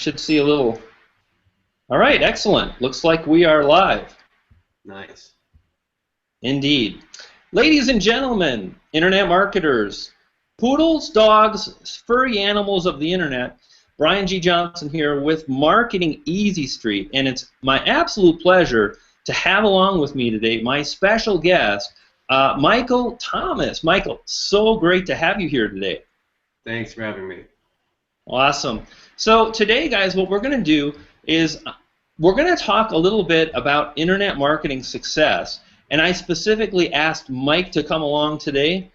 should see a little. All right, excellent. Looks like we are live. Nice. Indeed. Ladies and gentlemen, internet marketers, poodles, dogs, furry animals of the internet, Brian G. Johnson here with Marketing Easy Street, and it's my absolute pleasure to have along with me today my special guest, Michael Thomas. Michael, so great to have you here today. Thanks for having me. Awesome. So today, guys, what we're going to do is we're going to talk a little bit about internet marketing success, and I specifically asked Mike to come along today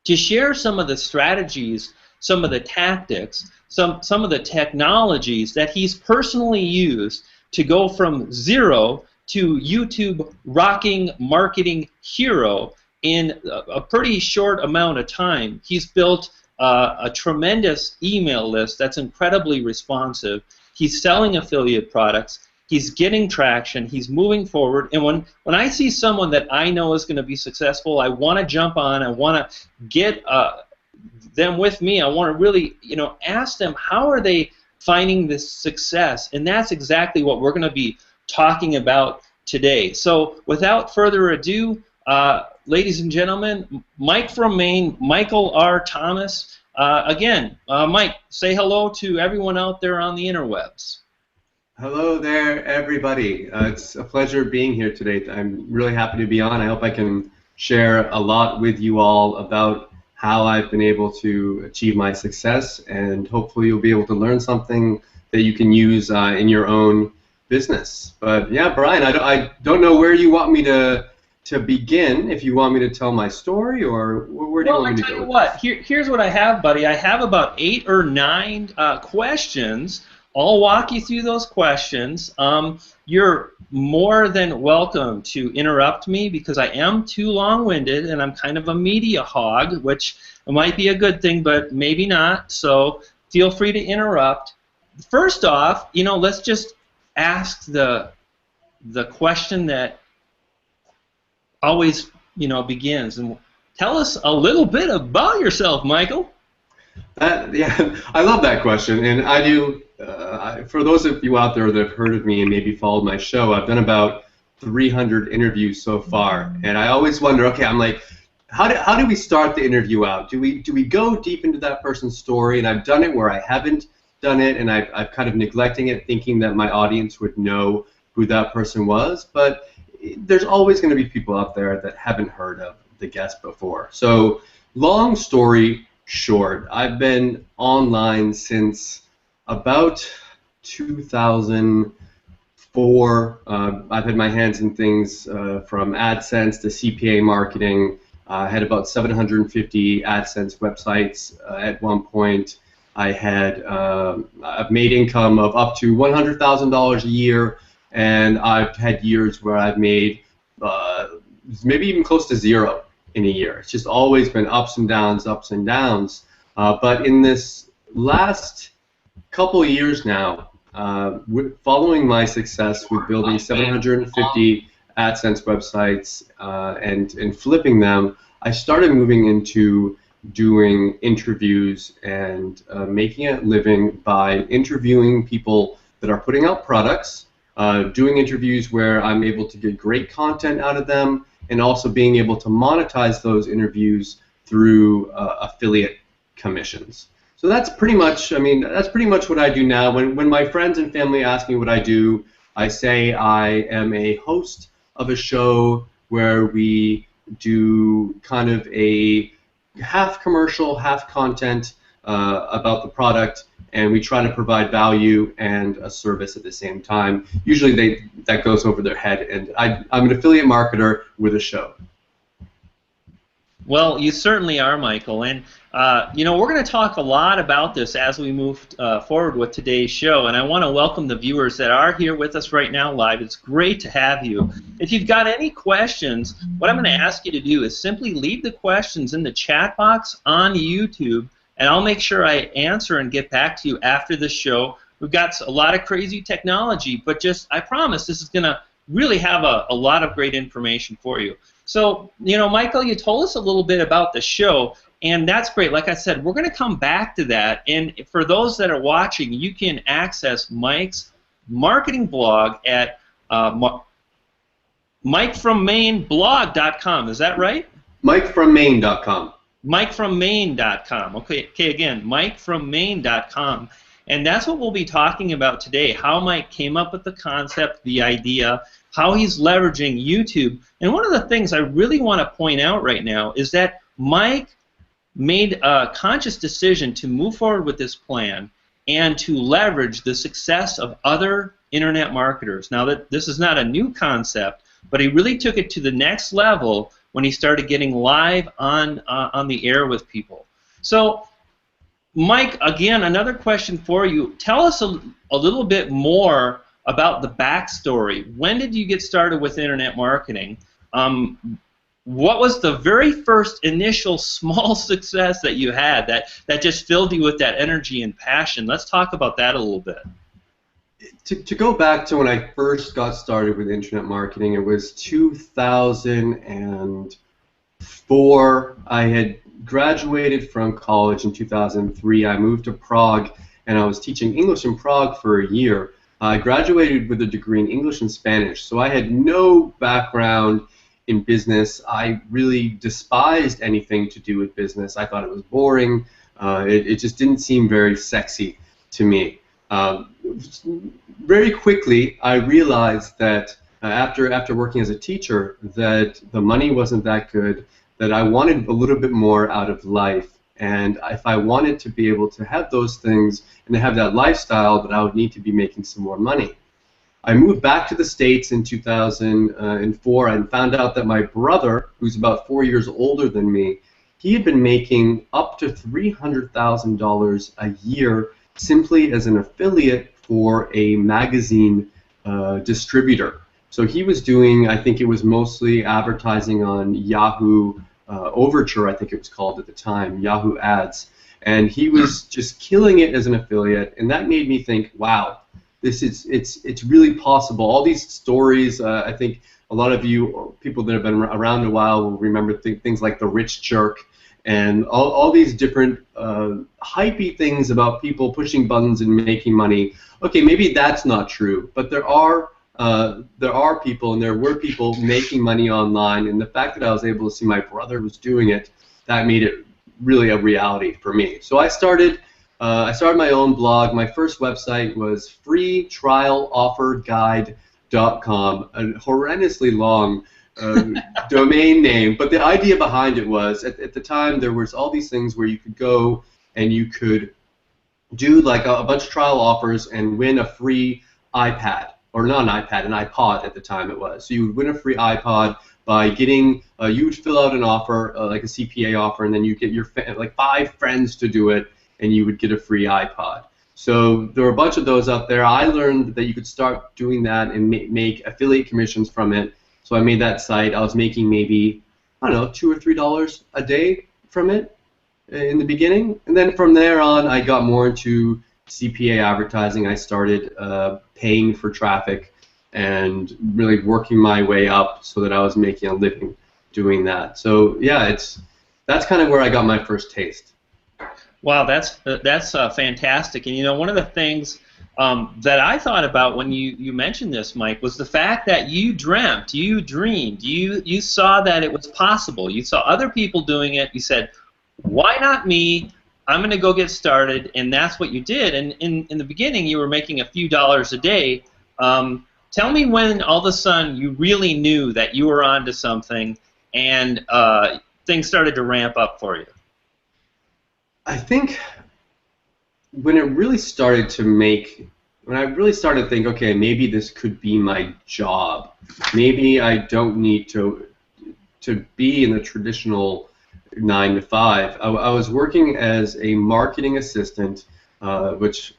to share some of the strategies, some of the tactics, some of the technologies that he's personally used to go from zero to YouTube rocking marketing hero in a pretty short amount of time. He's built a tremendous email list that's incredibly responsive. He's selling affiliate products. He's getting traction. He's moving forward. And when I see someone that I know is going to be successful, I want to jump on. I want to get them with me. I want to really, ask them how are they finding this success. And that's exactly what we're going to be talking about today. So without further ado, ladies and gentlemen, Mike from Maine, Michael R. Thomas. Again, Mike, say hello to everyone out there on the interwebs. Hello there, everybody. It's a pleasure being here today. I'm really happy to be on. I hope I can share a lot with you all about how I've been able to achieve my success, and hopefully you'll be able to learn something that you can use in your own business. But yeah, Brian, I don't know where you want me to begin, if you want me to tell my story, or where do you want me to go? Well, I tell you what, here's what I have, buddy. I have about 8 or 9 questions. I'll walk you through those questions. You're more than welcome to interrupt me because I am too long-winded and I'm kind of a media hog, which might be a good thing, but maybe not. So feel free to interrupt. First off, let's just ask the question that always, begins. And tell us a little bit about yourself, Michael. Yeah, I love that question, and I do. For those of you out there that have heard of me and maybe followed my show, I've done about 300 interviews so far, and I always wonder, okay, I'm like, how do we start the interview out? Do we go deep into that person's story? And I've done it where I haven't done it, and I've kind of neglecting it, thinking that my audience would know who that person was, but there's always going to be people out there that haven't heard of the guest before. So long story short, I've been online since about 2004. I've had my hands in things from AdSense to CPA marketing. I had about 750 AdSense websites at one point. I've made income of up to $100,000 a year, and I've had years where I've made maybe even close to zero in a year. It's just always been ups and downs, ups and downs. But in this last couple of years now, following my success with building 750 AdSense websites and flipping them, I started moving into doing interviews and making a living by interviewing people that are putting out products, doing interviews where I'm able to get great content out of them, and also being able to monetize those interviews through affiliate commissions. So that's pretty much, what I do now. When my friends and family ask me what I do, I say I am a host of a show where we do kind of a half commercial, half content about the product, and we try to provide value and a service at the same time. Usually that goes over their head, and I'm an affiliate marketer with a show. Well, you certainly are, Michael, and we're going to talk a lot about this as we move forward with today's show, and I want to welcome the viewers that are here with us right now live. It's great to have you. If you've got any questions, what I'm going to ask you to do is simply leave the questions in the chat box on YouTube, and I'll make sure I answer and get back to you after the show. We've got a lot of crazy technology, but I promise this is going to really have a lot of great information for you. So, Michael, you told us a little bit about the show, And that's great. Like I said, we're going to come back to that. And for those that are watching, you can access Mike's marketing blog at MikeFromMaineBlog.com. Is that right? MikeFromMaine.com. MikeFromMaine.com. Okay, again, MikeFromMaine.com. And that's what we'll be talking about today, how Mike came up with the concept, the idea, how he's leveraging YouTube. And one of the things I really want to point out right now is that Mike made a conscious decision to move forward with this plan and to leverage the success of other internet marketers. Now, that this is not a new concept, but he really took it to the next level when he started getting live on the air with people. So, Mike, again, another question for you. Tell us a little bit more about the backstory. When did you get started with internet marketing? What was the very first initial small success that you had that just filled you with that energy and passion? Let's talk about that a little bit. To go back to when I first got started with internet marketing, it was 2004. I had graduated from college in 2003. I moved to Prague, and I was teaching English in Prague for a year. I graduated with a degree in English and Spanish, so I had no background in business. I really despised anything to do with business. I thought it was boring. It just didn't seem very sexy to me. Very quickly, I realized that after working as a teacher, that the money wasn't that good, that I wanted a little bit more out of life. And if I wanted to be able to have those things and to have that lifestyle, that I would need to be making some more money. I moved back to the States in 2004 and found out that my brother, who's about 4 years older than me, he had been making up to $300,000 a year simply as an affiliate for a magazine distributor. So he was doing, I think it was mostly advertising on Yahoo Overture, I think it was called at the time, Yahoo Ads. And he was just killing it as an affiliate, and that made me think, wow, it's really possible. All these stories, I think a lot of you, people that have been around a while, will remember things like the rich jerk and all these different hypey things about people pushing buttons and making money. Okay, maybe that's not true, but there are people, and there were people making money online, and the fact that I was able to see my brother was doing it, that made it really a reality for me. So I started my own blog. My first website was freetrialofferguide.com, a horrendously long domain name, but the idea behind it was, at the time, there was all these things where you could go and you could do like a bunch of trial offers and win a free iPad, or not an iPad, an iPod at the time it was. So you would win a free iPod by getting, you would fill out an offer, like a CPA offer, and then you get your like 5 friends to do it, and you would get a free iPod. So there were a bunch of those out there. I learned that you could start doing that and make affiliate commissions from it. So I made that site. I was making maybe, I don't know, $2 or $3 a day from it in the beginning. And then from there on, I got more into CPA advertising. I started paying for traffic and really working my way up so that I was making a living doing that. So yeah, that's kind of where I got my first taste. Wow, that's fantastic. And you know, one of the things that I thought about when you mentioned this, Mike, was the fact that you dreamt, you dreamed, you saw that it was possible. You saw other people doing it. You said, why not me? I'm going to go get started, and that's what you did. And in the beginning, you were making a few dollars a day. Tell me when all of a sudden you really knew that you were onto something and things started to ramp up for you. I think when I really started to think, okay, maybe this could be my job. Maybe I don't need to be in the traditional 9 to 5. I was working as a marketing assistant, which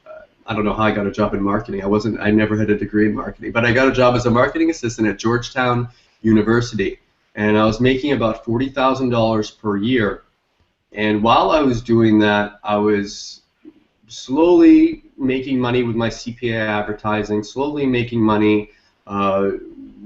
I don't know how I got a job in marketing. I never had a degree in marketing, but I got a job as a marketing assistant at Georgetown University, and I was making about $40,000 per year. And while I was doing that, I was slowly making money with my CPA advertising, slowly making money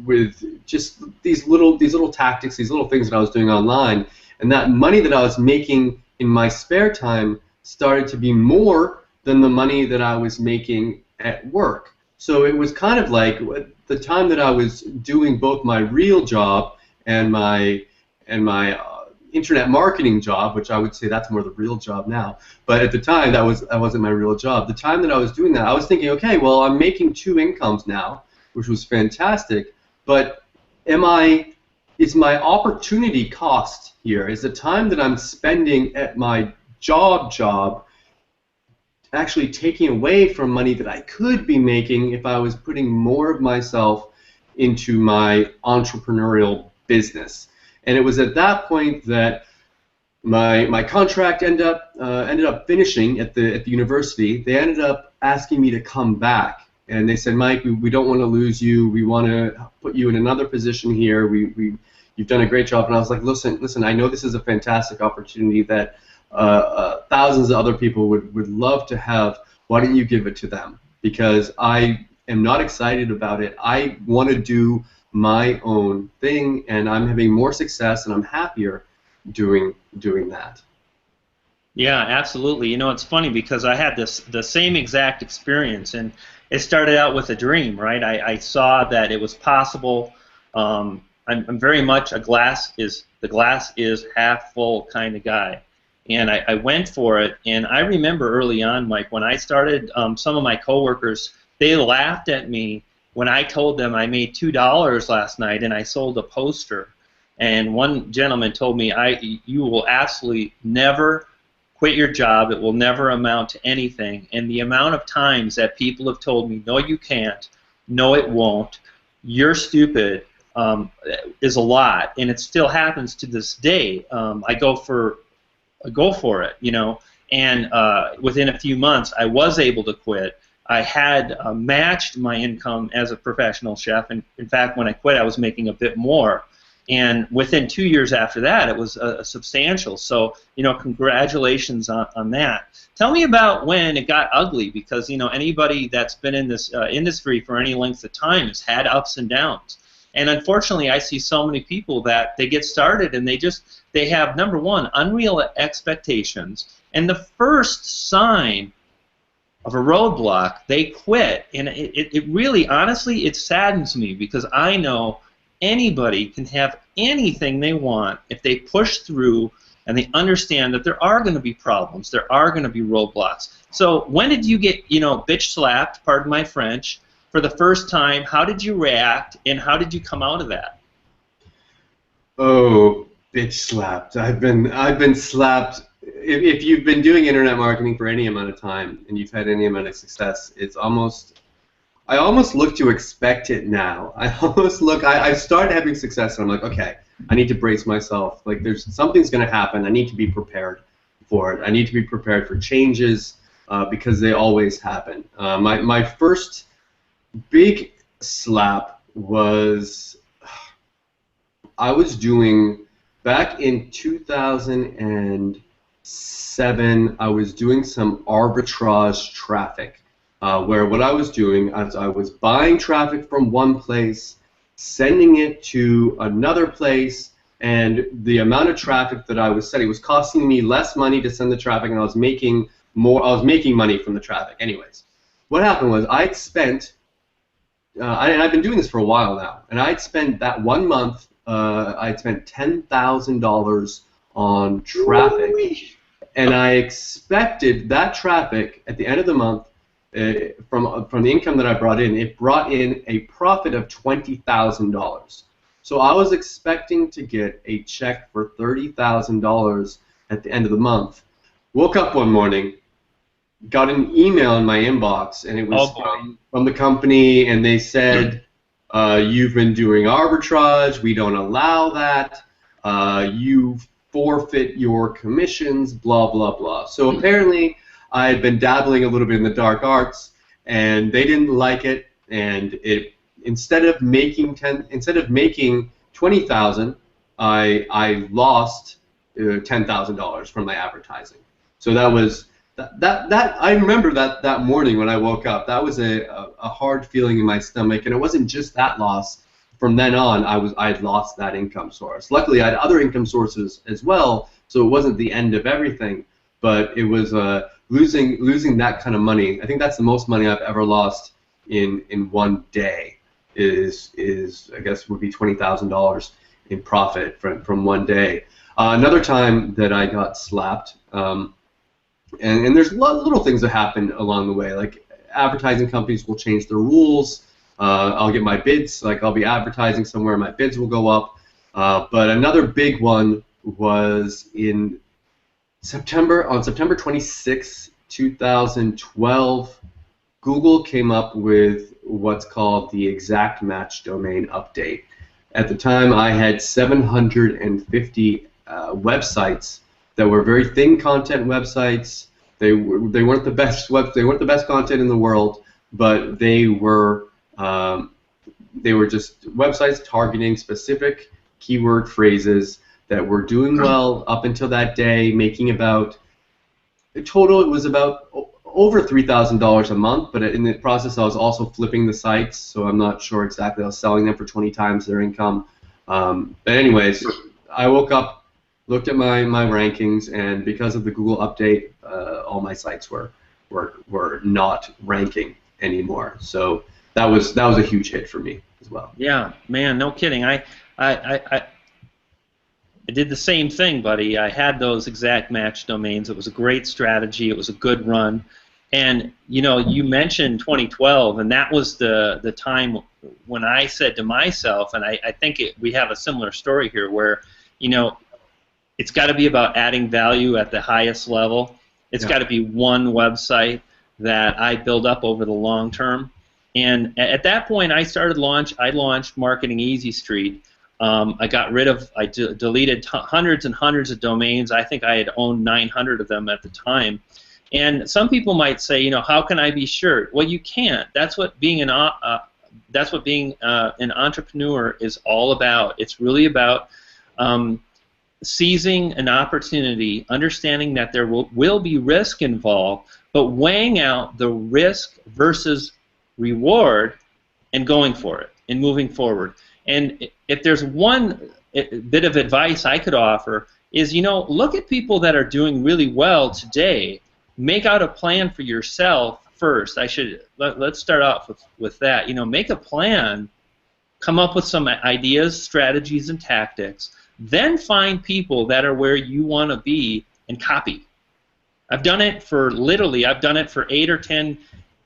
with just these little tactics, these little things that I was doing online. And that money that I was making in my spare time started to be more than the money that I was making at work. So it was kind of like the time that I was doing both my real job and my internet marketing job, which I would say that's more the real job now. But at the time, that wasn't my real job. The time that I was doing that, I was thinking, okay, well, I'm making two incomes now, which was fantastic. But is my opportunity cost here? Is the time that I'm spending at my job actually taking away from money that I could be making if I was putting more of myself into my entrepreneurial business? And it was at that point that my contract ended up finishing at the university. They ended up asking me to come back, and they said, Mike, we don't want to lose you. We want to put you in another position here. You've done a great job. And I was like, listen, I know this is a fantastic opportunity that thousands of other people would love to have. Why don't you give it to them? Because I am not excited about it. I want to do my own thing, and I'm having more success, and I'm happier doing that. Yeah, absolutely. You know, it's funny because I had the same exact experience, and it started out with a dream, right? I saw that it was possible. I'm very much the glass is half full kind of guy, and I went for it. And I remember early on, Mike, when I started, some of my coworkers, they laughed at me when I told them I made $2 last night and I sold a poster. And one gentleman told me, you will absolutely never quit your job. It will never amount to anything. And the amount of times that people have told me, no, you can't, no, it won't, you're stupid, is a lot. And it still happens to this day. I go for it, you know. And within a few months, I was able to quit. I had matched my income as a professional chef, and in fact, when I quit, I was making a bit more. And within 2 years after that, it was substantial. So, you know, congratulations on that. Tell me about when it got ugly, because, you know, anybody that's been in this industry for any length of time has had ups and downs. And unfortunately, I see so many people that they get started and they have, number one, unreal expectations, and the first sign of a roadblock, they quit. And it really, honestly, it saddens me, because I know anybody can have anything they want if they push through and they understand that there are going to be problems, there are going to be roadblocks. So when did you get, you know, bitch slapped, pardon my French, for the first time? How did you react, and how did you come out of that? Oh, bitch slapped. I've been slapped. If you've been doing internet marketing for any amount of time and you've had any amount of success, I almost look to expect it now. I started having success, and I'm like, okay, I need to brace myself. Like, something's going to happen. I need to be prepared for it. I need to be prepared for changes, because they always happen. My first big slap was, I was doing, back in 2007, I was doing some arbitrage traffic, where what I was doing is I was buying traffic from one place, sending it to another place, and the amount of traffic that I was sending was costing me less money to send the traffic, and I was making money from the traffic. Anyways, what happened was I'd spent, and I've been doing this for a while now, and I'd spent that 1 month, I'd spent $10,000 on traffic, and I expected that traffic at the end of the month, from the income that I brought in, it brought in a profit of $20,000. So I was expecting to get a check for $30,000 at the end of the month. Woke up one morning, got an email in my inbox, and it was from the company, and they said, you've been doing arbitrage, we don't allow that, you forfeit your commissions, blah, blah, blah. So apparently I had been dabbling a little bit in the dark arts, and they didn't like it, and instead of making $20,000, I lost $10,000 from my advertising. So that was that I remember that morning when I woke up. That was a hard feeling in my stomach, and it wasn't just that loss. From then on, I had lost that income source. Luckily, I had other income sources as well, So it wasn't the end of everything, but it was losing that kind of money. I think that's the most money I've ever lost in one day. Is I guess would be $20,000 in profit from one day. Another time that I got slapped, and there's a lot of little things that happen along the way, like advertising companies will change their rules. I'll get my bids, like I'll be advertising somewhere, my bids will go up. But another big one was on September 26, 2012, Google came up with what's called the exact match domain update. At the time, I had 750 websites that were very thin content websites. They weren't the best content in the world, but they were just websites targeting specific keyword phrases that were doing well up until that day, making about in total it was about over $3,000 a month, but in the process I was also flipping the sites, so I'm not sure exactly. I was selling them for 20 times their income. But anyways, I woke up, looked at my rankings, and because of the Google update, all my sites were not ranking anymore. So that was a huge hit for me as well. Yeah, man, no kidding. I did the same thing, buddy. I had those exact match domains. It was a great strategy. It was a good run. And you mentioned 2012, and that was the time when I said to myself, and I think we have a similar story here, where it's got to be about adding value at the highest level. It's got to be one website that I build up over the long term. And at that point, I launched Marketing Easy Street. I deleted hundreds and hundreds of domains. I think I had owned 900 of them at the time. And some people might say, how can I be sure? Well, you can't. That's what being an entrepreneur is all about. It's really about seizing an opportunity, understanding that there will be risk involved, but weighing out the risk versus reward and going for it and moving forward. And if there's one bit of advice I could offer is, look at people that are doing really well today. Make out a plan for yourself first. Let's start off with that. Make a plan, come up with some ideas, strategies, and tactics. Then find people that are where you want to be and copy. I've done it for 8 or 10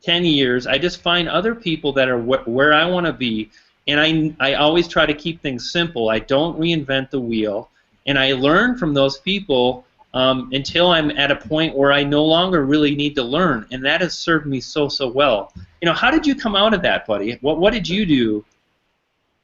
years. I just find other people that are where I want to be, and I always try to keep things simple. I don't reinvent the wheel, and I learn from those people until I'm at a point where I no longer really need to learn, and that has served me so well. How did you come out of that, buddy? What did you do?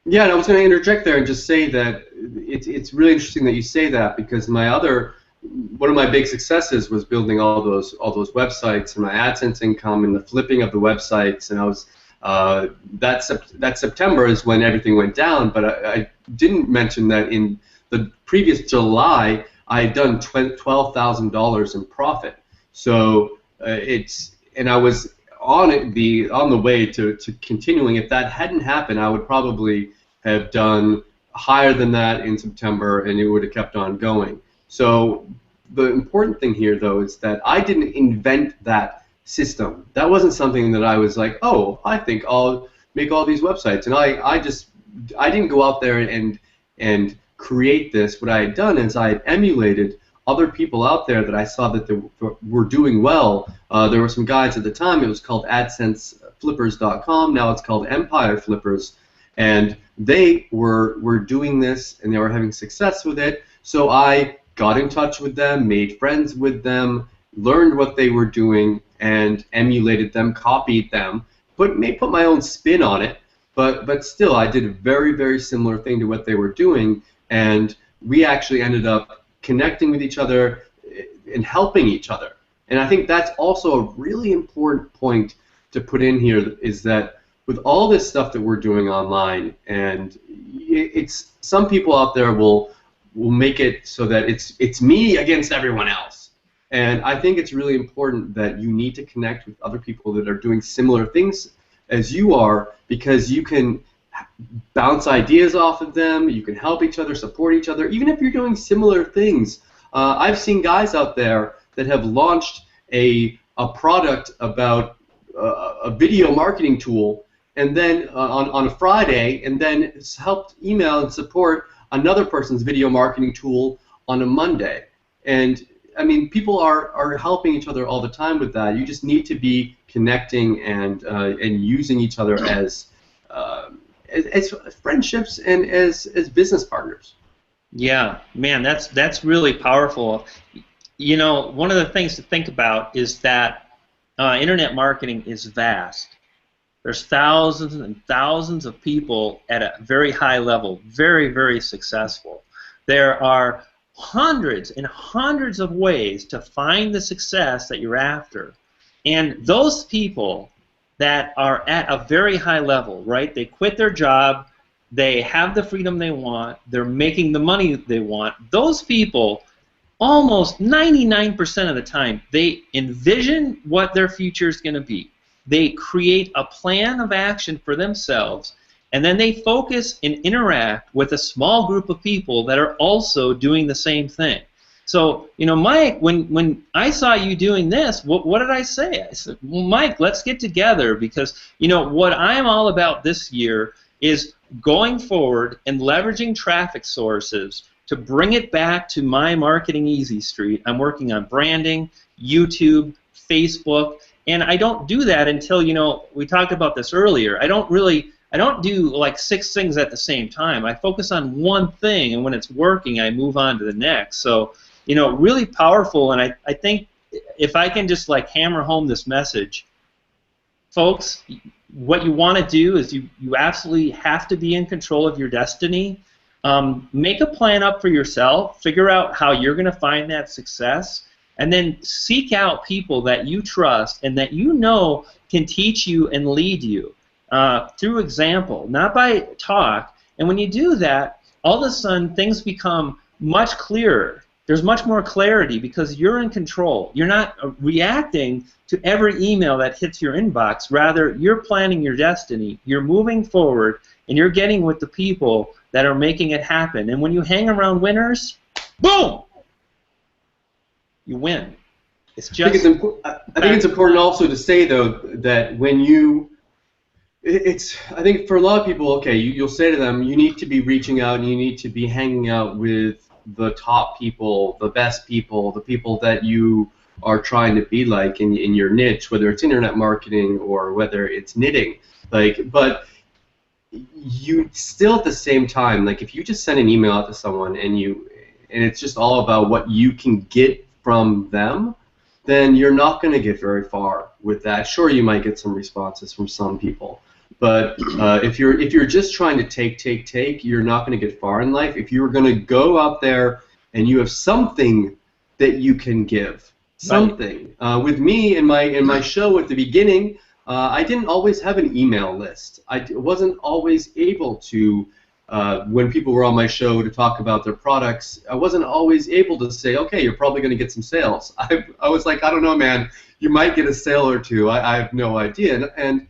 Yeah, and I was going to interject there and just say that it's really interesting that you say that, because one of my big successes was building all those websites and my AdSense income and the flipping of the websites, and I was that September is when everything went down. But I didn't mention that in the previous July I had done $12,000 in profit. So and I was on the way to continuing. If that hadn't happened, I would probably have done higher than that in September, and it would have kept on going. So the important thing here, though, is that I didn't invent that system. That wasn't something that I was like, oh, I think I'll make all these websites. And I didn't go out there and create this. What I had done is I had emulated other people out there that I saw that they were doing well. There were some guys at the time. It was called AdSenseFlippers.com. Now it's called Empire Flippers. And they were doing this, and they were having success with it. So I got in touch with them, made friends with them, learned what they were doing, and emulated them, copied them, may put my own spin on it, but still I did a very, very similar thing to what they were doing, and we actually ended up connecting with each other and helping each other. And I think that's also a really important point to put in here, is that with all this stuff that we're doing online, and it's some people out there will make it so that it's me against everyone else. And I think it's really important that you need to connect with other people that are doing similar things as you are, because you can bounce ideas off of them, you can help each other, support each other, even if you're doing similar things. I've seen guys out there that have launched a product about a video marketing tool, and then on a Friday, and then helped email and support another person's video marketing tool on a Monday. And I mean, people are helping each other all the time with that. You just need to be connecting and using each other as friendships and as business partners. Yeah, man, that's really powerful. You know, one of the things to think about is that internet marketing is vast. There's thousands and thousands of people at a very high level, very, very successful. There are hundreds and hundreds of ways to find the success that you're after. And those people that are at a very high level, right, they quit their job, they have the freedom they want, they're making the money they want, those people, almost 99% of the time, they envision what their future is going to be. They create a plan of action for themselves, and then they focus and interact with a small group of people that are also doing the same thing. So, you know, Mike, when I saw you doing this, what did I say? I said, well, Mike, let's get together, because, you know, what I'm all about this year is going forward and leveraging traffic sources to bring it back to my Marketing Easy Street. I'm working on branding, YouTube, Facebook, and I don't do that until, you know, we talked about this earlier. I don't do like 6 things at the same time. I focus on one thing, and when it's working, I move on to the next. So, you know, really powerful, and I think if I can just like hammer home this message, folks, what you want to do is you absolutely have to be in control of your destiny. Make a plan up for yourself, figure out how you're going to find that success, and then seek out people that you trust and that you know can teach you and lead you through example, not by talk. And when you do that, all of a sudden things become much clearer. There's much more clarity because you're in control. You're not reacting to every email that hits your inbox. Rather, you're planning your destiny. You're moving forward, and you're getting with the people that are making it happen. And when you hang around winners, boom, you win. It's just. I think it's important also to say though that when you, I think for a lot of people, okay, you'll say to them, you need to be reaching out and you need to be hanging out with the top people, the best people, the people that you are trying to be like in your niche, whether it's internet marketing or whether it's knitting. Like, but you still at the same time, like if you just send an email out to someone and it's just all about what you can get from them, then you're not going to get very far with that. Sure, you might get some responses from some people, but if you're just trying to take, you're not going to get far in life. If you're going to go out there and you have something that you can give, something. With me in my show at the beginning, I didn't always have an email list. I wasn't always able to, when people were on my show to talk about their products, I wasn't always able to say, okay, you're probably going to get some sales. I was like, I don't know, man. You might get a sale or two. I have no idea. And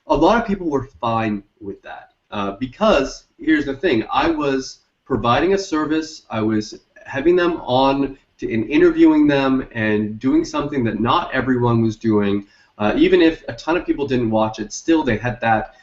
a lot of people were fine with that because here's the thing. I was providing a service. I was having them on and interviewing them and doing something that not everyone was doing. Even if a ton of people didn't watch it, still they had that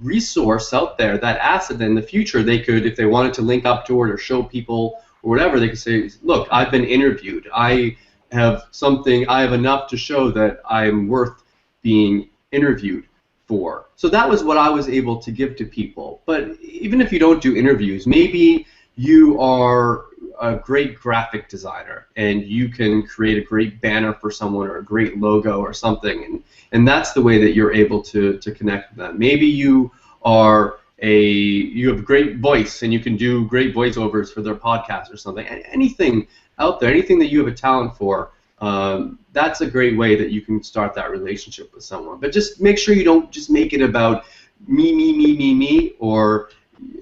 resource out there, that asset. In the future, they could, if they wanted to link up to it or show people or whatever, they could say, look, I've been interviewed. I have enough to show that I'm worth being interviewed for. So that was what I was able to give to people. But even if you don't do interviews, maybe you are a great graphic designer and you can create a great banner for someone or a great logo or something, and that's the way that you're able to connect with them. Maybe you have a great voice and you can do great voiceovers for their podcast or something. Anything out there, anything that you have a talent for, that's a great way that you can start that relationship with someone. But just make sure you don't just make it about me, or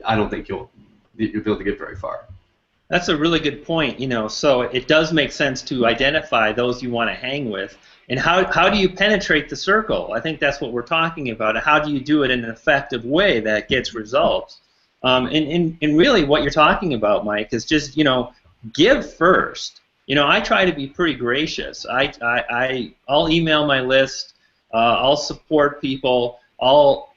I don't think you'll be able to get very far. That's a really good point. You know, so it does make sense to identify those you want to hang with, and how do you penetrate the circle? I think that's what we're talking about. How do you do it in an effective way that gets results? And really, what you're talking about, Mike, is just, you know, give first. I try to be pretty gracious. I'll email my list. I'll support people. I'll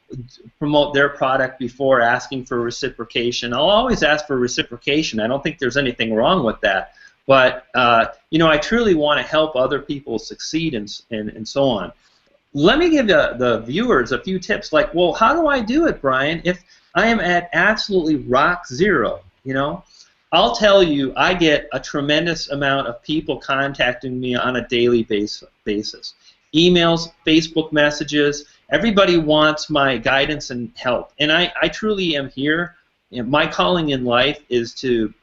promote their product before asking for reciprocation. I'll always ask for reciprocation. I don't think there's anything wrong with that. But I truly want to help other people succeed and so on. Let me give the viewers a few tips. Like, well, how do I do it, Brian, if I am at absolutely rock zero? I'll tell you, I get a tremendous amount of people contacting me on a daily basis. Emails, Facebook messages. Everybody wants my guidance and help. And I truly am here. My calling in life is to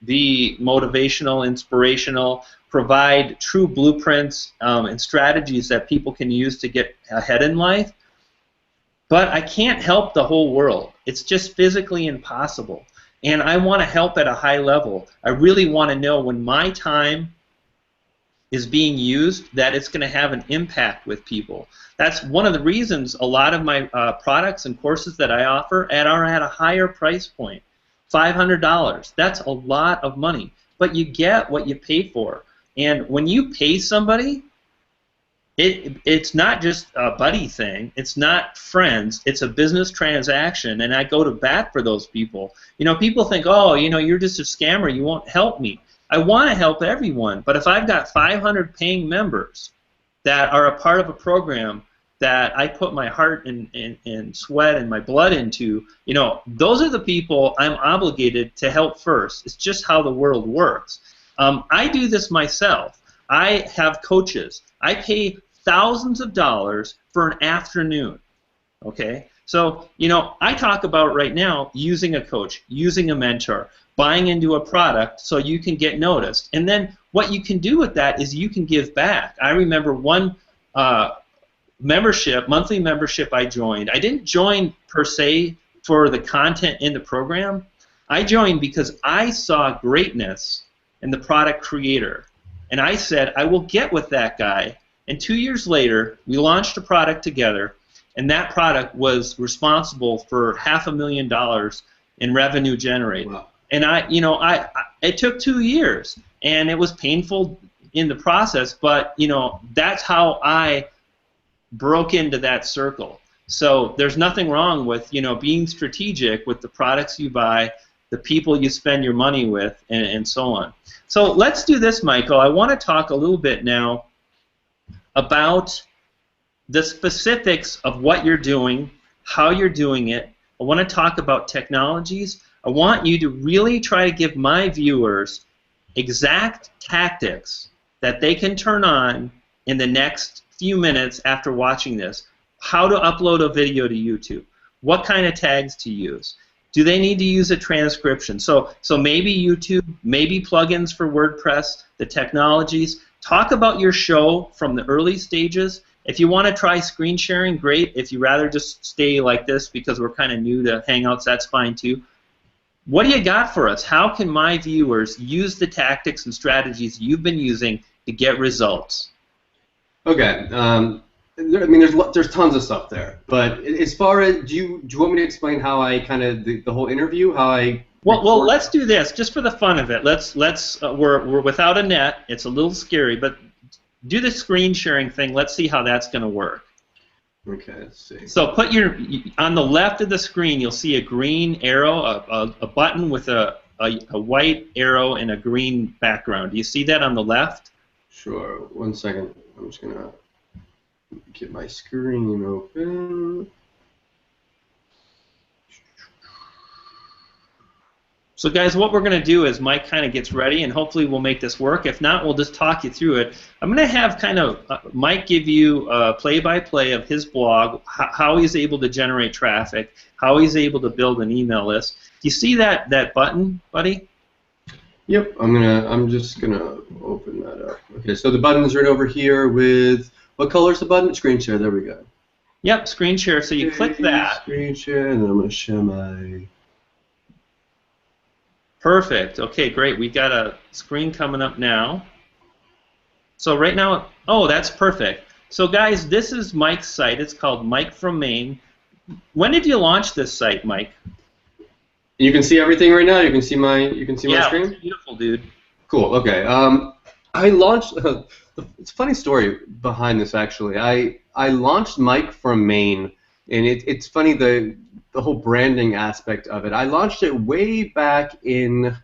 be motivational, inspirational, provide true blueprints and strategies that people can use to get ahead in life. But I can't help the whole world. It's just physically impossible. And I want to help at a high level. I really want to know when my time is being used that it's going to have an impact with people. That's one of the reasons a lot of my products and courses that I offer are at a higher price point. $500. That's a lot of money. But you get what you pay for. And when you pay somebody, it's not just a buddy thing. It's not friends. It's a business transaction, and I go to bat for those people. People think, oh, you're just a scammer. You won't help me. I want to help everyone, but if I've got 500 paying members that are a part of a program that I put my heart and sweat and my blood into, those are the people I'm obligated to help first. It's just how the world works. I do this myself. I have coaches. I pay thousands of dollars for an afternoon. Okay? So, I talk about right now using a coach, using a mentor, buying into a product so you can get noticed. And then what you can do with that is you can give back. I remember one monthly membership I joined. I didn't join per se for the content in the program. I joined because I saw greatness in the product creator. And I said, I will get with that guy. And 2 years later, we launched a product together, and that product was responsible for $500,000 in revenue generated. Wow. And it took 2 years, and it was painful in the process, but that's how I broke into that circle. So there's nothing wrong with being strategic with the products you buy, the people you spend your money with, and so on. So let's do this, Michael. I want to talk a little bit now about the specifics of what you're doing, how you're doing it. I want to talk about technologies. I want you to really try to give my viewers exact tactics that they can turn on in the next few minutes after watching this. How to upload a video to YouTube. What kind of tags to use. Do they need to use a transcription? So maybe YouTube, maybe plugins for WordPress, the technologies. Talk about your show from the early stages. If you want to try screen sharing, great. If you rather just stay like this because we're kind of new to Hangouts, that's fine too. What do you got for us? How can my viewers use the tactics and strategies you've been using to get results? Okay. There's tons of stuff there. But as far as, do you want me to explain how I kind of the whole interview, how I? Well, let's do this just for the fun of it. We're without a net. It's a little scary, but do the screen sharing thing. Let's see how that's going to work. Okay, let's see. So on the left of the screen, you'll see a green arrow, a button with a white arrow and a green background. Do you see that on the left? Sure. 1 second. I'm just going to get my screen open. So guys, what we're going to do is Mike kind of gets ready, and hopefully we'll make this work. If not, we'll just talk you through it. I'm going to have kind of Mike give you a play-by-play of his blog, how he's able to generate traffic, how he's able to build an email list. Do you see that button, buddy? Yep. I'm just gonna open that up. Okay. So the button's right over here with what color is the button? Screen share. There we go. Yep. Screen share. So you click that. Screen share, and then I'm gonna share my. Perfect. Okay, great. We've got a screen coming up now. So right now, oh, that's perfect. So guys, this is Mike's site. It's called Mike from Maine. When did you launch this site, Mike? You can see everything right now. You can see my Yeah, screen. beautiful, dude. Cool. Okay. I launched. It's a funny story behind this actually. I launched Mike from Maine, and it's funny the whole branding aspect of it. I launched it way back in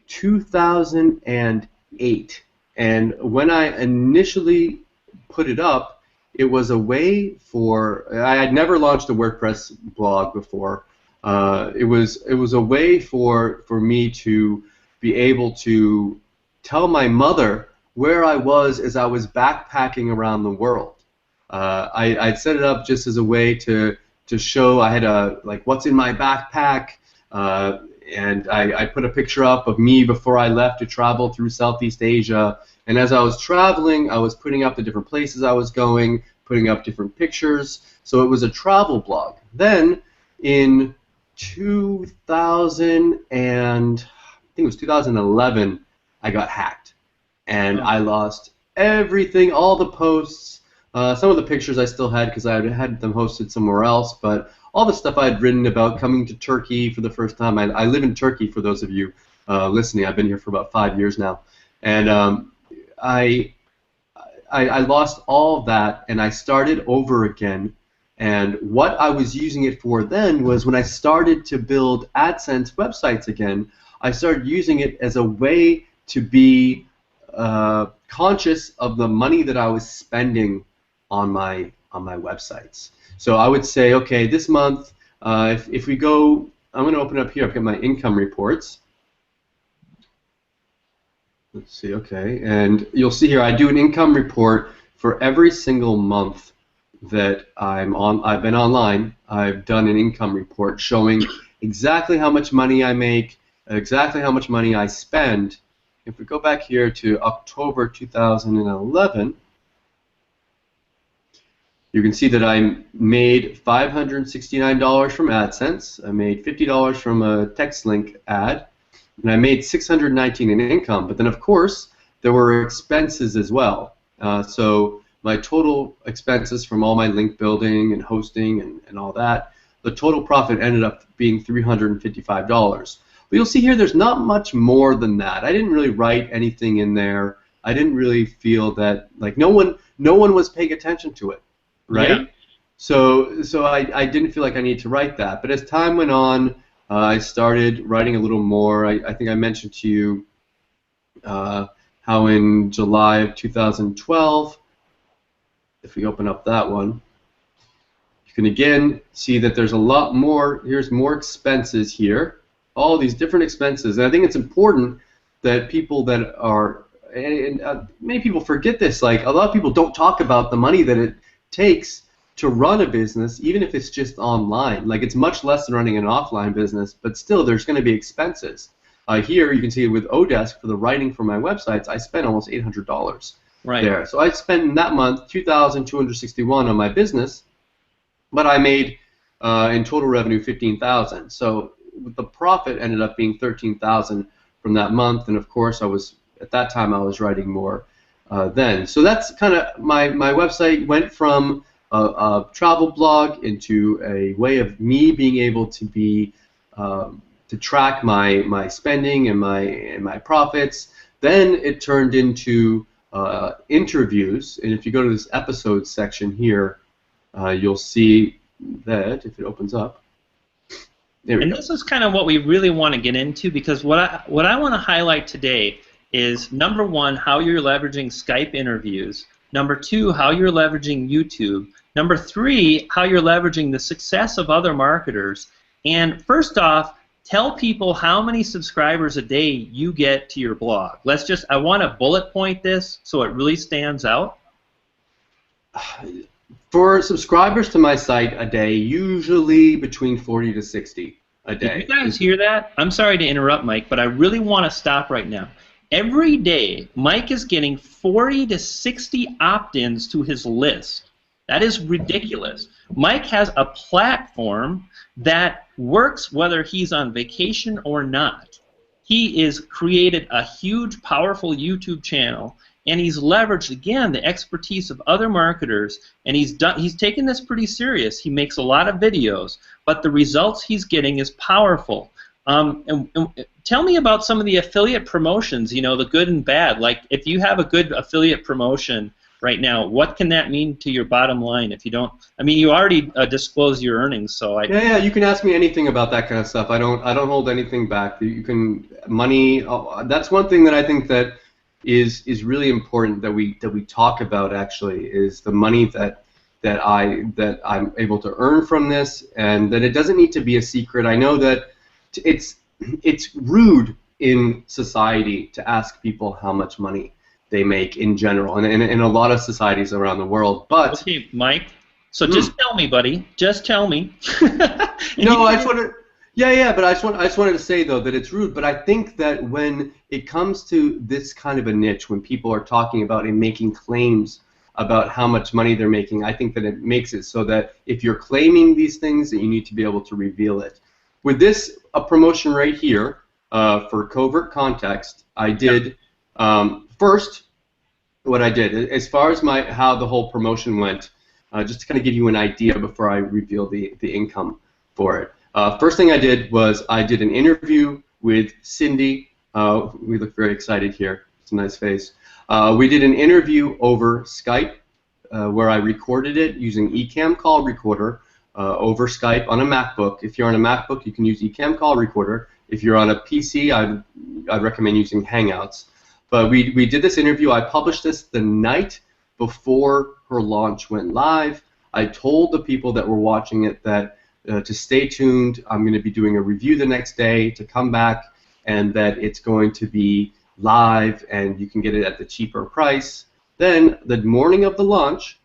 2008, and when I initially put it up, it was a way for I had never launched a WordPress blog before. It was a way for me to be able to tell my mother where I was as I was backpacking around the world. I'd set it up just as a way to show I had a like what's in my backpack, and I put a picture up of me before I left to travel through Southeast Asia. And as I was traveling, I was putting up the different places I was going, putting up different pictures. So it was a travel blog. Then in 2000 and I think it was 2011, I got hacked, and I lost everything, all the posts. Some of the pictures I still had because I had them hosted somewhere else, but all the stuff I had written about coming to Turkey for the first time. I live in Turkey, for those of you listening. I've been here for about 5 years now, and I lost all of that, and I started over again. And what I was using it for then was when I started to build AdSense websites again, I started using it as a way to be conscious of the money that I was spending on my websites. So I would say, okay, this month, if we go, I'm going to open up here. I've got my income reports. Let's see, okay, and you'll see here I do an income report for every single month that I've been online. I've done an income report showing exactly how much money I make, exactly how much money I spend. If we go back here to October 2011, you can see that I made $569 from AdSense. I made $50 from a text link ad, and I made $619 in income. But then, of course, there were expenses as well. So my total expenses from all my link building and hosting and all that, the total profit ended up being $355. But you'll see here there's not much more than that. I didn't really write anything in there. I didn't really feel that, like, no one was paying attention to it, right? Yeah. So I didn't feel like I needed to write that. But as time went on, I started writing a little more. I think I mentioned to you how in July of 2012, if we open up that one, you can again see that there's a lot more. Here's more expenses here, all these different expenses. And I think it's important that people that are, and many people forget this, like a lot of people don't talk about the money that it takes to run a business, even if it's just online. Like, it's much less than running an offline business, but still there's going to be expenses. Here you can see with Odesk for the writing for my websites, I spent almost $800 there. So I spent that month $2,261 on my business, but I made in total revenue $15,000. So the profit ended up being $13,000 from that month, and of course at that time I was writing more then. So that's kind of my website went from a travel blog into a way of me being able to be to track my spending and my profits. Then it turned into interviews, and if you go to this episodes section here, you'll see that if it opens up. There we go. This is kind of what we really want to get into, because what I want to highlight today is, number one, how you're leveraging Skype interviews. Number two, how you're leveraging YouTube. Number three, how you're leveraging the success of other marketers. And first off, tell people how many subscribers a day you get to your blog. I want to bullet point this so it really stands out. For subscribers to my site a day, usually between 40 to 60 a day. Did you guys hear that? I'm sorry to interrupt, Mike, but I really want to stop right now. Every day, Mike is getting 40 to 60 opt-ins to his list. That is ridiculous. Mike has a platform that works whether he's on vacation or not. He has created a huge, powerful YouTube channel, and he's leveraged, again, the expertise of other marketers, and he's taken this pretty serious. He makes a lot of videos, but the results he's getting is powerful. And tell me about some of the affiliate promotions, you know, the good and bad. Like, if you have a good affiliate promotion right now, what can that mean to your bottom line if you don't? I mean, you already disclose your earnings, so Yeah, you can ask me anything about that kind of stuff. I don't hold anything back. You can money. That's one thing that I think that is really important that we talk about. Actually, is the money that I'm able to earn from this, and that it doesn't need to be a secret. I know that it's rude in society to ask people how much money they make in general, and in a lot of societies around the world. But okay, Mike. So just tell me, buddy. Just tell me. no, I just wanted. Yeah, but I just wanted to say though that it's rude. But I think that when it comes to this kind of a niche, when people are talking about and making claims about how much money they're making, I think that it makes it so that if you're claiming these things, that you need to be able to reveal it. With this promotion right here for covert context, I did first what I did as far as how the whole promotion went. Just to kind of give you an idea before I reveal the income for it. First thing I did was I did an interview with Cindy. We look very excited here. It's a nice face. We did an interview over Skype where I recorded it using Ecamm Call Recorder over Skype on a MacBook. If you're on a MacBook, you can use Ecamm Call Recorder. If you're on a PC, I'd recommend using Hangouts. But we did this interview. I published this the night before her launch went live. I told the people that were watching it that to stay tuned. I'm going to be doing a review the next day, to come back, and that it's going to be live and you can get it at the cheaper price. Then the morning of the launch,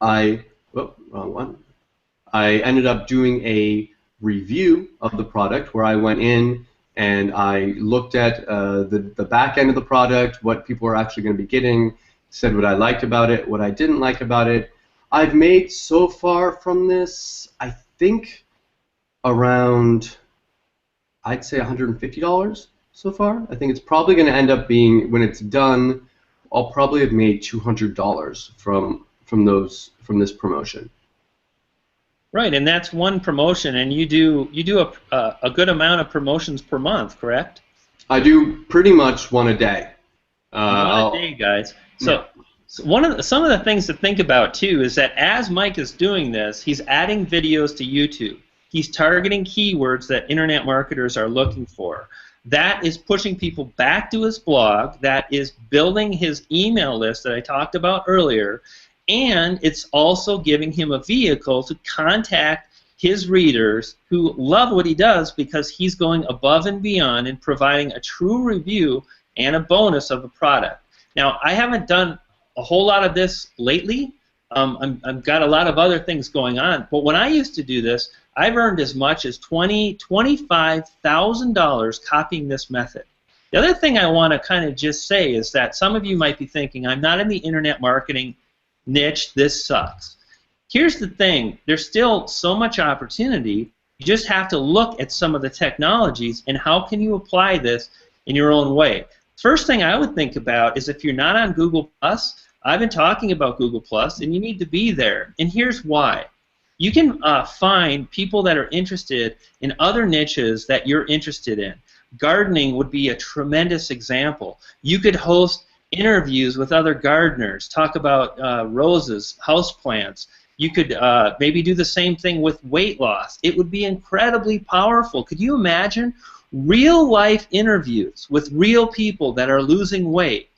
wrong one. I ended up doing a review of the product where I went in and I looked at the back end of the product, what people are actually going to be getting, said what I liked about it, what I didn't like about it. I've made so far from this, I think, around, I'd say $150 so far. I think it's probably going to end up being, when it's done, I'll probably have made $200 from this promotion. Right, and that's one promotion, and you do a good amount of promotions per month, correct? I do pretty much one a day. One a day, guys. So some of the things to think about too is that as Mike is doing this, he's adding videos to YouTube. He's targeting keywords that internet marketers are looking for. That is pushing people back to his blog. That is building his email list that I talked about earlier. And it's also giving him a vehicle to contact his readers who love what he does because he's going above and beyond and providing a true review and a bonus of a product. Now, I haven't done a whole lot of this lately. I've got a lot of other things going on. But when I used to do this, I've earned as much as $25,000 copying this method. The other thing I want to kind of just say is that some of you might be thinking, I'm not in the internet marketing niche, this sucks. Here's the thing, there's still so much opportunity. You just have to look at some of the technologies and how can you apply this in your own way. First thing I would think about is if you're not on Google+, I've been talking about Google+, and you need to be there. And here's why. You can find people that are interested in other niches that you're interested in. Gardening would be a tremendous example. You could host interviews with other gardeners, talk about roses, houseplants. You could maybe do the same thing with weight loss. It would be incredibly powerful. Could you imagine real-life interviews with real people that are losing weight?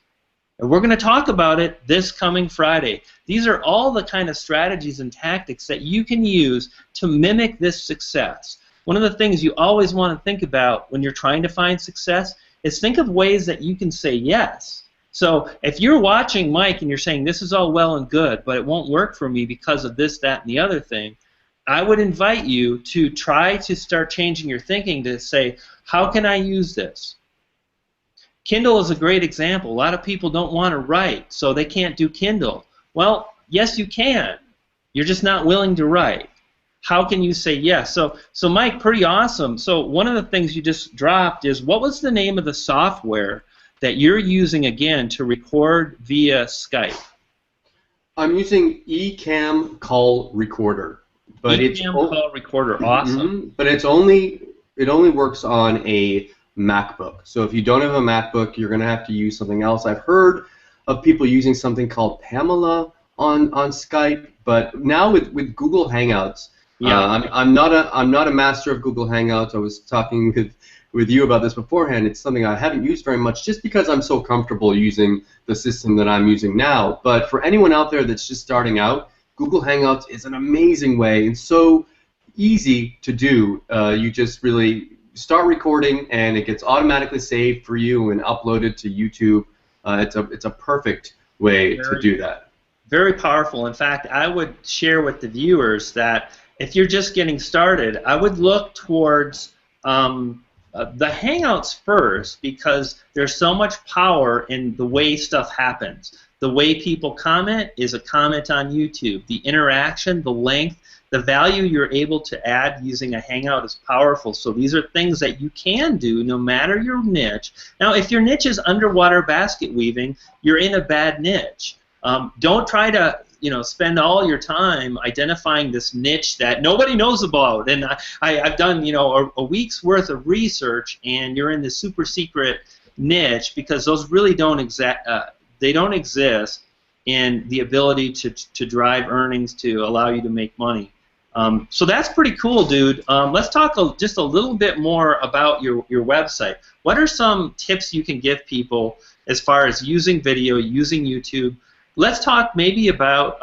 And we're going to talk about it this coming Friday. These are all the kind of strategies and tactics that you can use to mimic this success. One of the things you always want to think about when you're trying to find success is think of ways that you can say yes. So if you're watching Mike and you're saying this is all well and good, but it won't work for me because of this, that, and the other thing, I would invite you to try to start changing your thinking to say, how can I use this? Kindle is a great example. A lot of people don't want to write, so they can't do Kindle. Well, yes, you can. You're just not willing to write. How can you say yes? So Mike, pretty awesome. So one of the things you just dropped is, what was the name of the software that you're using again to record via Skype? I'm using Ecamm Call Recorder, but Ecamm Call Recorder, awesome. But it's only it only works on a MacBook. So if you don't have a MacBook, you're going to have to use something else. I've heard of people using something called Pamela on Skype, but now with Google Hangouts, Yeah. I'm not a master of Google Hangouts. I was talking with you about this beforehand. It's something I haven't used very much just because I'm so comfortable using the system that I'm using now. But for anyone out there that's just starting out, Google Hangouts is an amazing way and so easy to do. You just really start recording and it gets automatically saved for you and uploaded to YouTube. It's a perfect way to do that. Very powerful. In fact, I would share with the viewers that if you're just getting started, I would look towards the Hangouts first, because there's so much power in the way stuff happens. The way people comment is a comment on YouTube. The interaction, the length, the value you're able to add using a Hangout is powerful. So these are things that you can do no matter your niche. Now, if your niche is underwater basket weaving, you're in a bad niche. Don't try to spend all your time identifying this niche that nobody knows about. And I've done a week's worth of research, and you're in this super secret niche because those really don't exist in the ability to drive earnings to allow you to make money. So that's pretty cool, dude. Let's talk just a little bit more about your website. What are some tips you can give people as far as using video, using YouTube? Let's talk maybe about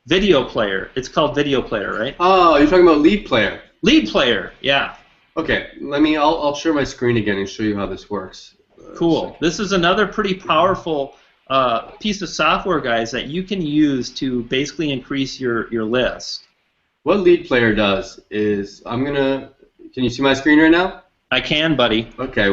Video Player. It's called Video Player, right? Oh, you're talking about Lead Player. Lead Player, yeah. Okay, I'll share my screen again and show you how this works. Cool. This is another pretty powerful piece of software, guys, that you can use to basically increase your list. What Lead Player does is can you see my screen right now? I can, buddy. Okay,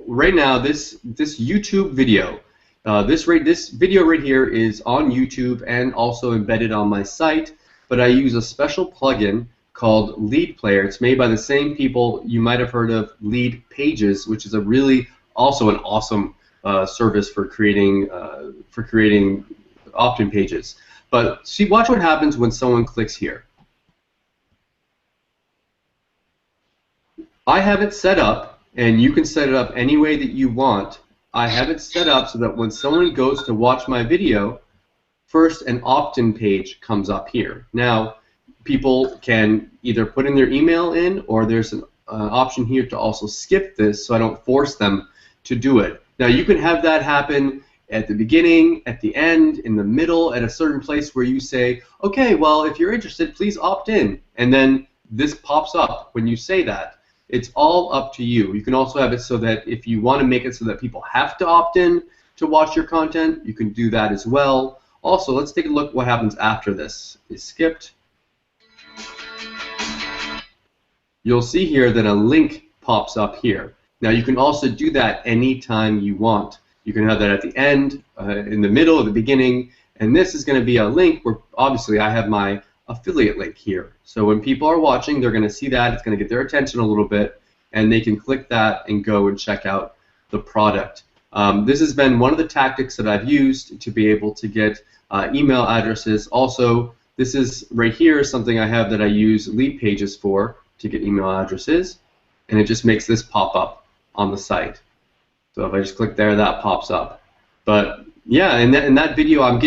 right now this YouTube video, this video right here is on YouTube and also embedded on my site, but I use a special plugin called Lead Player. It's made by the same people you might have heard of, Lead Pages, which is also an awesome service for creating opt-in pages. But watch what happens when someone clicks here. I have it set up, and you can set it up any way that you want. I have it set up so that when someone goes to watch my video, first an opt-in page comes up here. Now, people can either put in their email in, or there's an option here to also skip this so I don't force them to do it. Now, you can have that happen at the beginning, at the end, in the middle, at a certain place where you say, okay, well, if you're interested, please opt in. And then this pops up when you say that. It's all up to you. You can also have it so that if you want to make it so that people have to opt in to watch your content, you can do that as well. Also, let's take a look at what happens after this is skipped. You'll see here that a link pops up here. Now, you can also do that anytime you want. You can have that at the end, in the middle, at the beginning, and this is going to be a link where obviously I have my affiliate link here. So when people are watching, they're going to see that. It's going to get their attention a little bit, and they can click that and go and check out the product. This has been one of the tactics that I've used to be able to get email addresses. Also, this is right here something I have that I use Lead Pages for to get email addresses, and it just makes this pop up on the site. So if I just click there, that pops up. But yeah, in that video,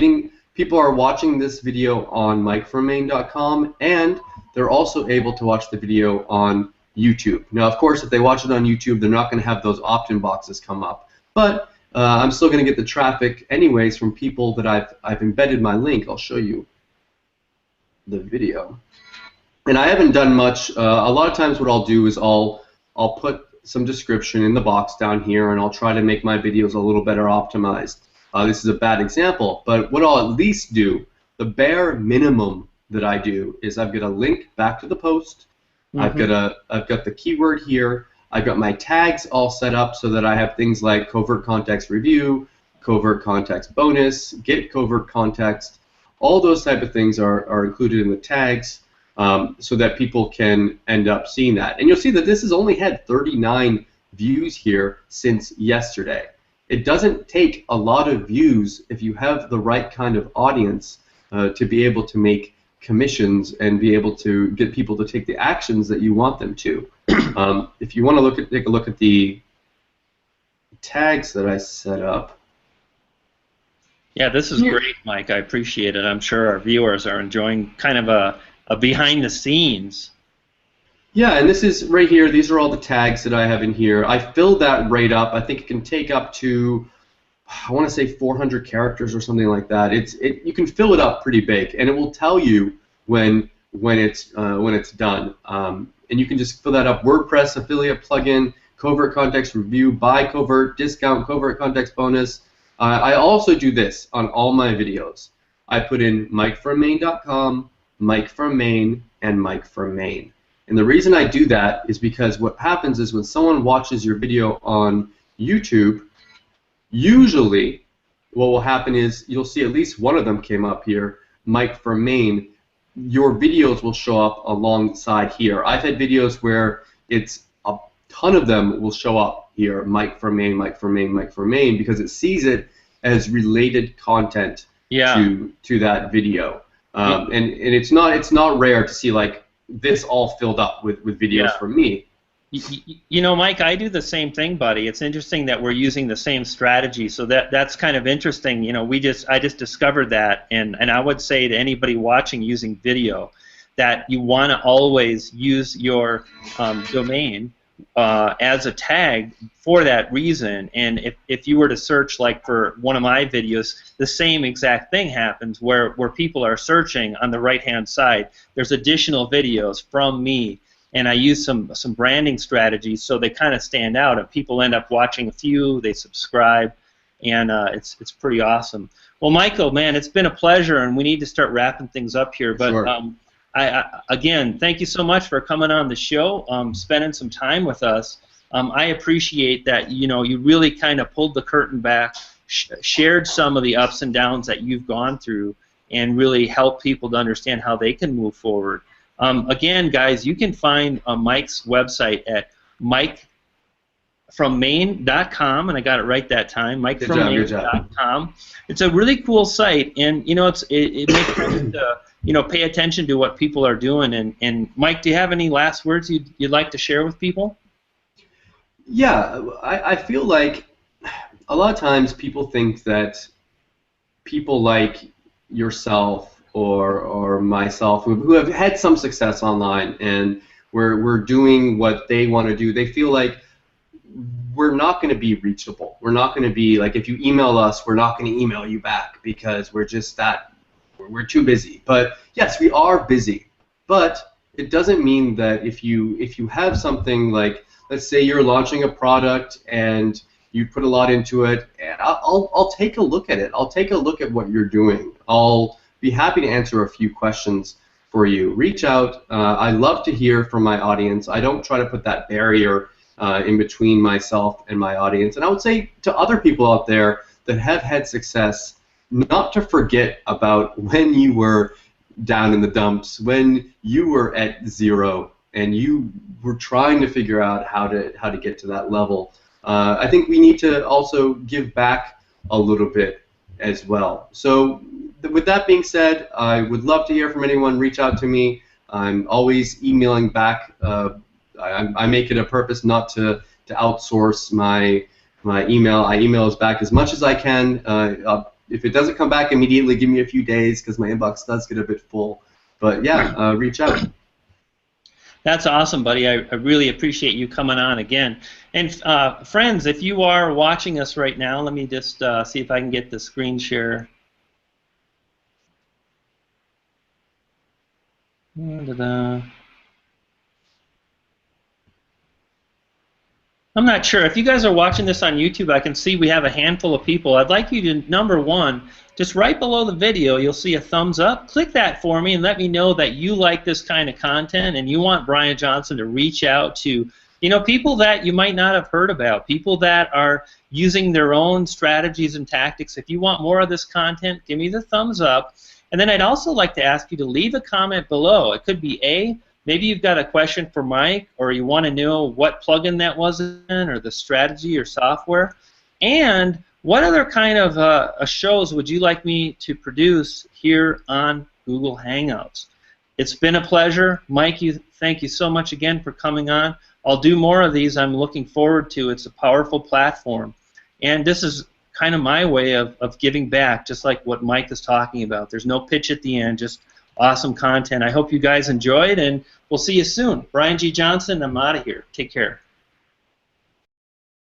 people are watching this video on MikeFromMaine.com, and they're also able to watch the video on YouTube. Now, of course, if they watch it on YouTube, they're not going to have those opt-in boxes come up. But I'm still going to get the traffic anyways from people that I've embedded my link. I'll show you the video. And I haven't done much. A lot of times what I'll do is I'll put some description in the box down here, and I'll try to make my videos a little better optimized. This is a bad example, but what I'll at least do, the bare minimum that I do, is I've got a link back to the post. Mm-hmm. I've got the keyword here. I've got my tags all set up so that I have things like covert context review, covert context bonus, get covert context. All those type of things are included in the tags so that people can end up seeing that. And you'll see that this has only had 39 views here since yesterday. It doesn't take a lot of views if you have the right kind of audience to be able to make commissions and be able to get people to take the actions that you want them to. If you want to take a look at the tags that I set up. Yeah, this is great, Mike. I appreciate it. I'm sure our viewers are enjoying kind of a behind the scenes. Yeah, and this is right here. These are all the tags that I have in here. I filled that right up. I think it can take up to, I want to say 400 characters or something like that. You can fill it up pretty big, and it will tell you when it's done. And you can just fill that up. WordPress affiliate plugin, covert context review, buy covert, discount, covert context bonus. I also do this on all my videos. I put in MikeFromMaine.com, Mike from Maine, and Mike from Maine. And the reason I do that is because what happens is when someone watches your video on YouTube, usually what will happen is you'll see at least one of them came up here, Mike from Maine. Your videos will show up alongside here. I've had videos where it's a ton of them will show up here, Mike from Maine, Mike from Maine, Mike from Maine, because it sees it as related content to that video. And it's not rare to see like this all filled up with videos from me. You know, Mike, I do the same thing, buddy. It's interesting that we're using the same strategy, so that's kind of interesting. You know, I just discovered that, and I would say to anybody watching using video that you want to always use your domain as a tag for that reason. And if you were to search, like for one of my videos, the same exact thing happens where people are searching on the right-hand side. There's additional videos from me, and I use some branding strategies so they kind of stand out, and people end up watching a few, they subscribe, and it's pretty awesome. Well, Michael, man, it's been a pleasure, and we need to start wrapping things up here. But sure. Again, thank you so much for coming on the show, spending some time with us. I appreciate that, you know, you really kind of pulled the curtain back, shared some of the ups and downs that you've gone through, and really helped people to understand how they can move forward. Again, guys, you can find Mike's website at MikeFromMaine.com, and I got it right that time, MikeFromMaine.com. It's a really cool site, and you know, it makes sense to, you know, pay attention to what people are doing. And Mike, do you have any last words you'd like to share with people? Yeah, I feel like a lot of times people think that people like yourself or myself who have had some success online and we're doing what they want to do, they feel like we're not going to be reachable. We're not going to be, like, if you email us, we're not going to email you back because we're too busy. But yes, we are busy. But it doesn't mean that if you have something like, let's say you're launching a product and you put a lot into it, and I'll take a look at it. I'll take a look at what you're doing. I'll be happy to answer a few questions for you. Reach out. I love to hear from my audience. I don't try to put that barrier in between myself and my audience. And I would say to other people out there that have had success, not to forget about when you were down in the dumps, when you were at zero and you were trying to figure out how to get to that level. I think we need to also give back a little bit as well. So with that being said, I would love to hear from anyone. Reach out to me. I'm always emailing back. I make it a purpose not to outsource my email. I email back as much as I can. If it doesn't come back immediately, give me a few days because my inbox does get a bit full. But yeah, reach out. That's awesome, buddy. I really appreciate you coming on again. And friends, if you are watching us right now, let me just see if I can get the screen share. I'm not sure. If you guys are watching this on YouTube, I can see we have a handful of people. I'd like you to, number one, just right below the video, you'll see a thumbs up. Click that for me and let me know that you like this kind of content and you want Brian Johnson to reach out to, you know, people that you might not have heard about, people that are using their own strategies and tactics. If you want more of this content, give me the thumbs up. And then I'd also like to ask you to leave a comment below. It could be maybe you've got a question for Mike, or you want to know what plugin that was in, or the strategy or software. And what other kind of shows would you like me to produce here on Google Hangouts. It's been a pleasure. Mike, thank you so much again for coming on. I'll do more of these. I'm looking forward to it. It's a powerful platform. And this is kind of my way of giving back, just like what Mike is talking about. There's no pitch at the end, just awesome content. I hope you guys enjoyed, and we'll see you soon. Brian G. Johnson, I'm out of here. Take care.